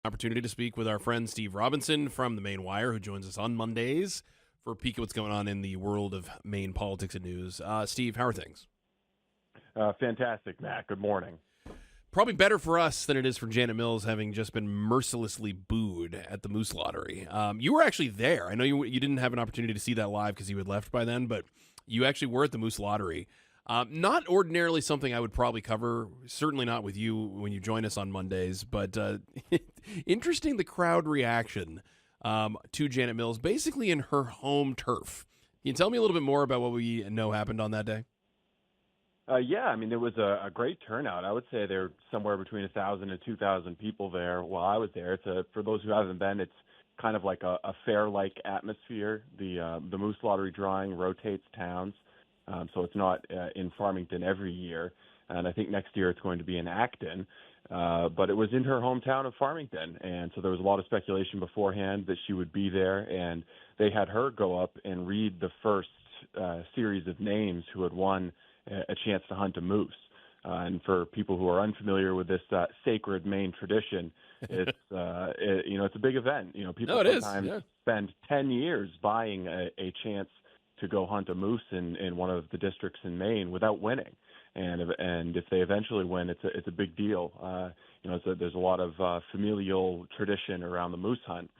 Opportunity to speak with our friend Steve Robinson from the Maine Wire, who joins us on Mondays for a peek at what's going on in the world of Maine politics and news. Steve, how are things? Fantastic, Matt. Good morning. Probably better for us than it is for Janet Mills, having just been mercilessly booed at the Moose Lottery. You were actually there. I know you didn't have an opportunity to see that live because you had left by then, but you actually were at the Moose Lottery. Not ordinarily something I would probably cover, certainly not with you when you join us on Mondays, but interesting the crowd reaction to Janet Mills, basically in her home turf. Can you tell me a little bit more about what we know happened on that day? Yeah, I mean, it was a great turnout. I would say there were somewhere between 1,000 and 2,000 people there while I was there. For those who haven't been, it's kind of like a fair-like atmosphere. The Moose Lottery drawing rotates towns, so it's not in Farmington every year. And I think next year it's going to be in Acton. But it was in her hometown of Farmington, and so there was a lot of speculation beforehand that she would be there, and they had her go up and read the first series of names who had won a chance to hunt a moose. And for people who are unfamiliar with this sacred Maine tradition, it's it's a big event. People sometimes spend 10 years buying a chance to go hunt a moose in one of the districts in Maine without winning. And if they eventually win, it's a big deal. There's a lot of familial tradition around the moose hunt.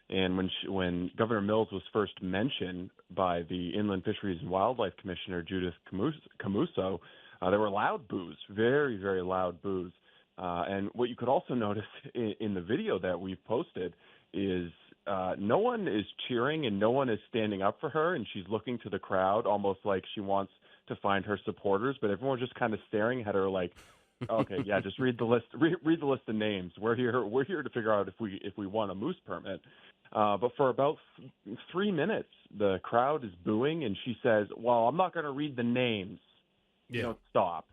And when Governor Mills was first mentioned by the Inland Fisheries and Wildlife Commissioner, Judith Camuso, there were loud boos, very, very loud boos. And what you could also notice in the video that we've posted is no one is cheering and no one is standing up for her, and she's looking to the crowd almost like she wants to find her supporters, but everyone's just kind of staring at her like, okay, yeah, just read the list. Read the list of names. We're here to figure out if we want a moose permit. But for about 3 minutes, the crowd is booing, and she says, "Well, I'm not going to read the names. Yeah, stop.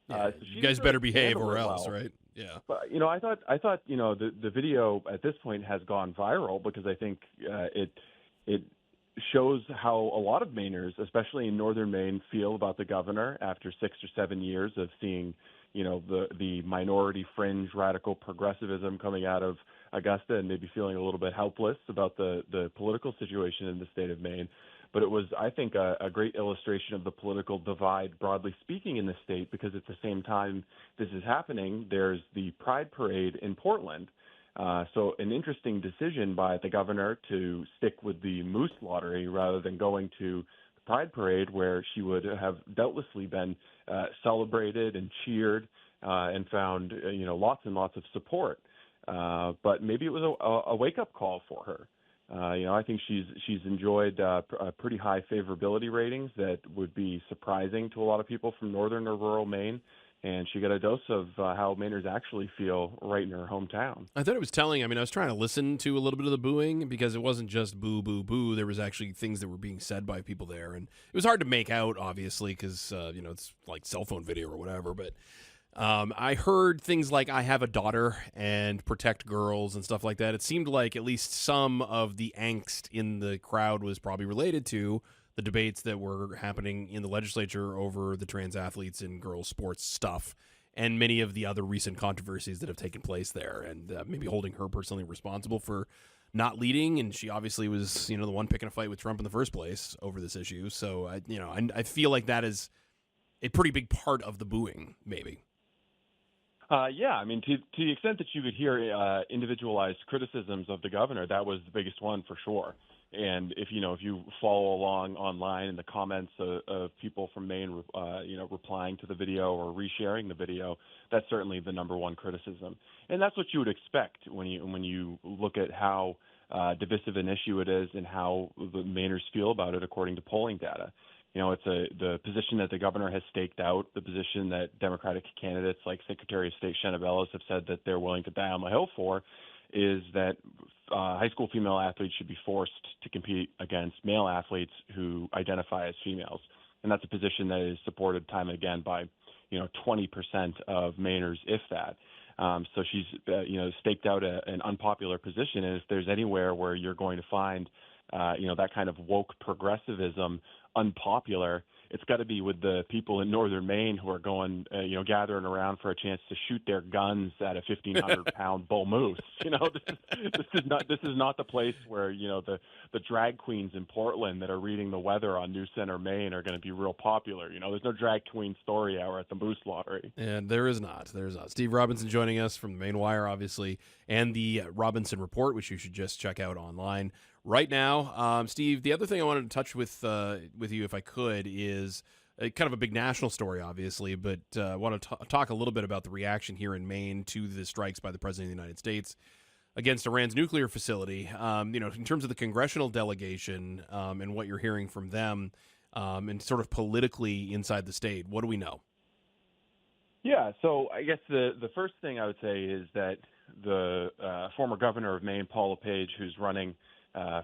Yeah. So you guys better behave or else, right? Yeah." But I thought the video at this point has gone viral because I think it shows how a lot of Mainers, especially in northern Maine, feel about the governor after 6 or 7 years of seeing the minority fringe radical progressivism coming out of Augusta and maybe feeling a little bit helpless about the political situation in the state of Maine. But it was, I think, a great illustration of the political divide, broadly speaking, in the state, because at the same time this is happening, there's the Pride Parade in Portland. So an interesting decision by the governor to stick with the Moose Lottery rather than going to the Pride Parade, where she would have doubtlessly been celebrated and cheered and found lots and lots of support. But maybe it was a wake-up call for her. I think she's enjoyed pretty high favorability ratings that would be surprising to a lot of people from northern or rural Maine. And she got a dose of how Mainers actually feel right in her hometown. I thought it was telling. I mean, I was trying to listen to a little bit of the booing because it wasn't just boo, boo, boo. There was actually things that were being said by people there. And it was hard to make out, obviously, because, it's like cell phone video or whatever. But I heard things like "I have a daughter" and "protect girls" and stuff like that. It seemed like at least some of the angst in the crowd was probably related to the debates that were happening in the legislature over the trans athletes and girls sports stuff and many of the other recent controversies that have taken place there, and maybe holding her personally responsible for not leading. And she obviously was, the one picking a fight with Trump in the first place over this issue. So, I feel like that is a pretty big part of the booing, maybe. Yeah, I mean, to the extent that you could hear individualized criticisms of the governor, that was the biggest one for sure. And if you follow along online in the comments of people from Maine, replying to the video or resharing the video, that's certainly the number one criticism. And that's what you would expect when you look at how divisive an issue it is and how the Mainers feel about it according to polling data. It's the position that the governor has staked out, the position that Democratic candidates like Secretary of State Shenna Bellis have said that they're willing to die on the Hill for, is that high school female athletes should be forced to compete against male athletes who identify as females. And that's a position that is supported time and again by, 20% of Mainers, if that. So she's, staked out an unpopular position. And if there's anywhere where you're going to find, that kind of woke progressivism unpopular, it's got to be with the people in northern Maine who are going, gathering around for a chance to shoot their guns at a 1,500-pound bull moose. This is not the place where the drag queens in Portland that are reading the weather on News Center, Maine, are going to be real popular. There's no drag queen story hour at the Moose Lottery. And there is not. Steve Robinson joining us from the Maine Wire, obviously, and the Robinson Report, which you should just check out online right now. Steve, the other thing I wanted to touch with you, if I could, is kind of a big national story, obviously, but I want to talk a little bit about the reaction here in Maine to the strikes by the President of the United States against Iran's nuclear facility. In terms of the congressional delegation and what you're hearing from them, and sort of politically inside the state, what do we know? Yeah, so I guess the first thing I would say is that the former governor of Maine, Paul LePage, who's running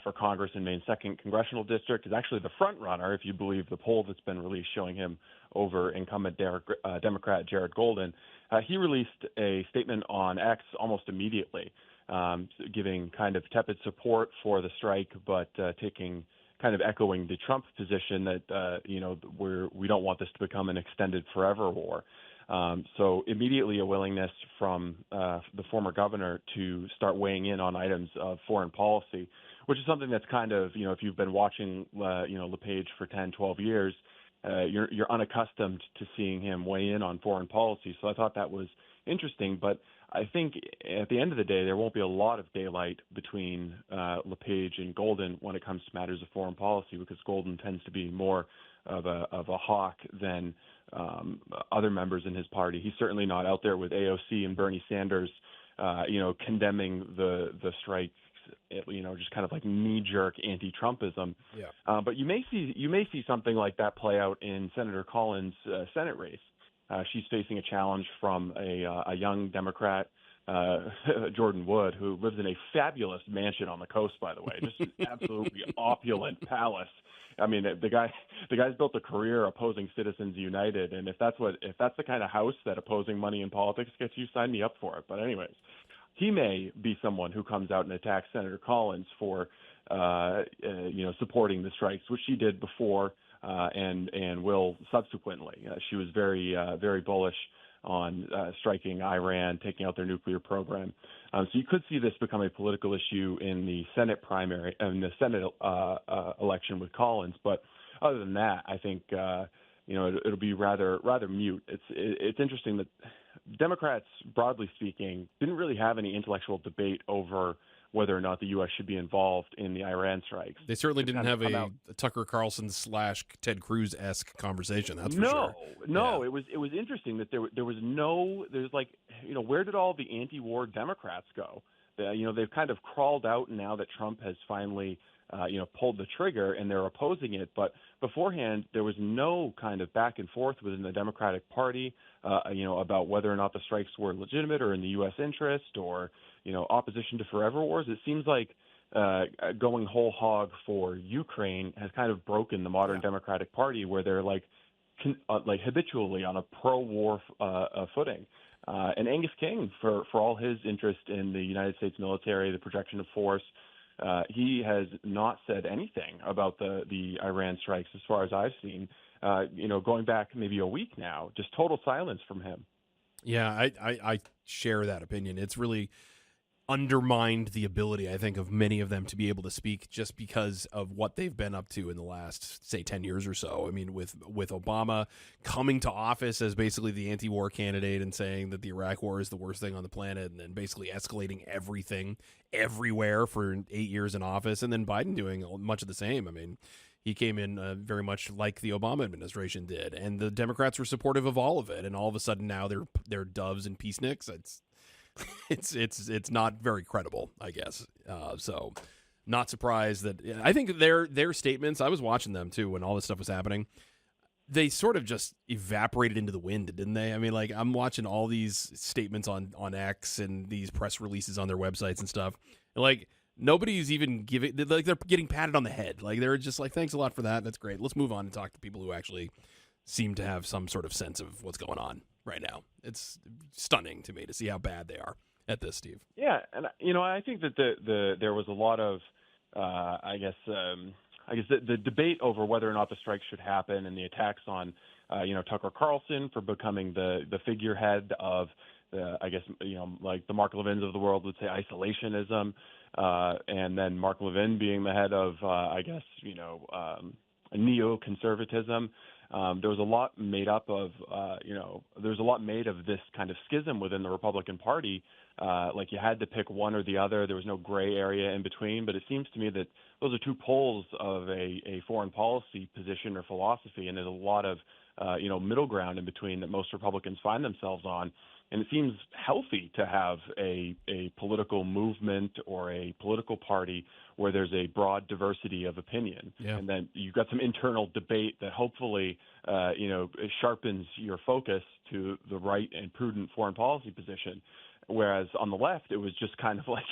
for Congress in Maine's 2nd Congressional District, is actually the front runner, if you believe the poll that's been released showing him over incumbent Democrat Jared Golden. He released a statement on X almost immediately, giving kind of tepid support for the strike, but kind of echoing the Trump position that we don't want this to become an extended forever war. So immediately a willingness from the former governor to start weighing in on items of foreign policy, which is something that's kind of, if you've been watching, LePage for 10, 12 years, you're unaccustomed to seeing him weigh in on foreign policy. So I thought that was interesting. But I think at the end of the day, there won't be a lot of daylight between LePage and Golden when it comes to matters of foreign policy, because Golden tends to be more of a hawk than other members in his party. He's certainly not out there with AOC and Bernie Sanders, condemning the strike, just kind of like knee-jerk anti-Trumpism. Yeah. But you may see something like that play out in Senator Collins' Senate race. She's facing a challenge from a young Democrat, Jordan Wood, who lives in a fabulous mansion on the coast, by the way, just an absolutely opulent palace. I mean, the guy's built a career opposing Citizens United, and if that's the kind of house that opposing money in politics gets you, sign me up for it. But anyways, he may be someone who comes out and attacks Senator Collins for supporting the strikes, which she did before and will subsequently. She was very bullish on striking Iran, taking out their nuclear program. So you could see this become a political issue in the Senate primary, in the Senate election with Collins. But other than that, I think it'll be rather mute. It's interesting that Democrats, broadly speaking, didn't really have any intellectual debate over whether or not the U.S. should be involved in the Iran strikes. They certainly didn't have a Tucker Carlson / Ted Cruz-esque conversation. That's for sure. No. Yeah. It was interesting that where did all the anti-war Democrats go? They've kind of crawled out now that Trump has finally pulled the trigger, and they're opposing it. But beforehand, there was no kind of back and forth within the Democratic Party, about whether or not the strikes were legitimate or in the U.S. interest, or opposition to forever wars. It seems like going whole hog for Ukraine has kind of broken the modern Democratic Party, where they're like habitually on a pro-war footing. And Angus King, for all his interest in the United States military, the projection of force, he has not said anything about the Iran strikes as far as I've seen. Going back maybe a week now, just total silence from him. Yeah, I share that opinion. It's really undermined the ability, I think, of many of them to be able to speak just because of what they've been up to in the last, say, 10 years or so. I mean, with Obama coming to office as basically the anti-war candidate and saying that the Iraq war is the worst thing on the planet, and then basically escalating everything everywhere for 8 years in office, and then Biden doing much of the same. I mean, he came in very much like the Obama administration did, and the Democrats were supportive of all of it, and all of a sudden now they're doves and peaceniks. It's not very credible, I guess. So not surprised that I think their statements, I was watching them too when all this stuff was happening. They sort of just evaporated into the wind, didn't they? I mean, like, I'm watching all these statements on X and these press releases on their websites and stuff. Like, nobody's even giving, like, they're getting patted on the head. Like, they're just like, thanks a lot for that. That's great. Let's move on and talk to people who actually seem to have some sort of sense of what's going on right now. It's stunning to me to see how bad they are at this, Steve. Yeah, and I think that there was a lot of, I guess the debate over whether or not the strike should happen and the attacks on, Tucker Carlson for becoming the figurehead of I guess, like the Mark Levins of the world would say isolationism, and then Mark Levin being the head of, neoconservatism. There was a lot made up of, there's a lot made of this kind of schism within the Republican Party. Like you had to pick one or the other. There was no gray area in between. But it seems to me that those are two poles of a foreign policy position or philosophy, and there's a lot of, middle ground in between that most Republicans find themselves on. And it seems healthy to have a political movement or a political party where there's a broad diversity of opinion. Yeah. And then you've got some internal debate that hopefully, sharpens your focus to the right and prudent foreign policy position. Whereas on the left, it was just kind of like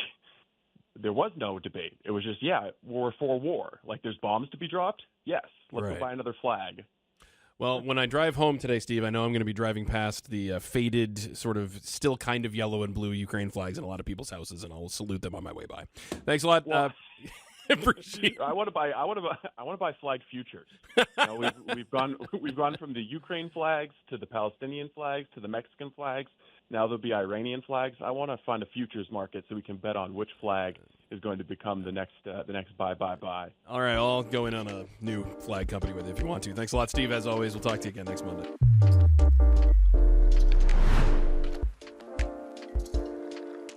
there was no debate. It was just, we're for war. Like there's bombs to be dropped? Yes. Let's go buy another flag. Well, when I drive home today, Steve, I know I'm going to be driving past the faded, sort of still kind of yellow and blue Ukraine flags in a lot of people's houses, and I'll salute them on my way by. Thanks a lot. Well, appreciate it. I want to buy flag futures. We've gone from the Ukraine flags to the Palestinian flags to the Mexican flags. Now there'll be Iranian flags. I want to find a futures market so we can bet on which flag is going to become the next buy. All right, I'll go in on a new flag company with you if you want to. Thanks a lot, Steve. As always, we'll talk to you again next Monday.